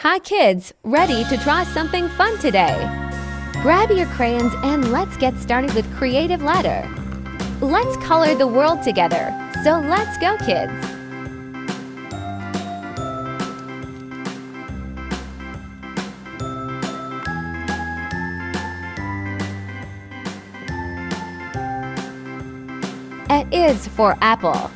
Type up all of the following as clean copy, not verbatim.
Hi kids, ready to draw something fun today? Grab your crayons and let's get started with creative letter. Let's color the world together, so let's go kids! A is for apple.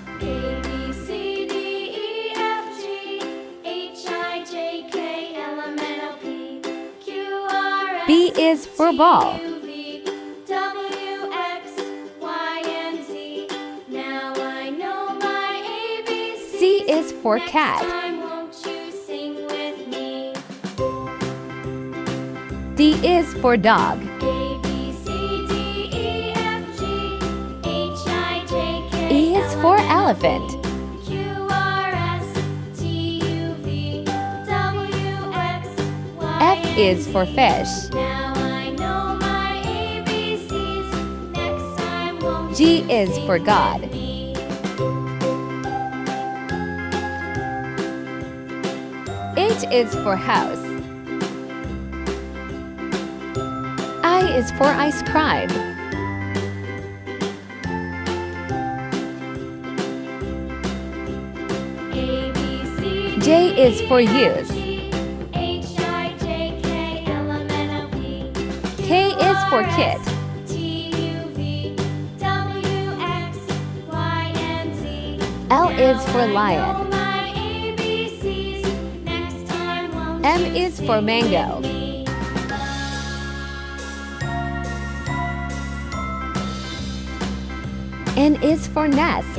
B is for ball. C is for cat. D is for dog. E is for elephant. F is for fish. G is for God. H is for house. I is for ice cream. J is for youth. K is for kit. L is for lion. M is for mango. N is for nest.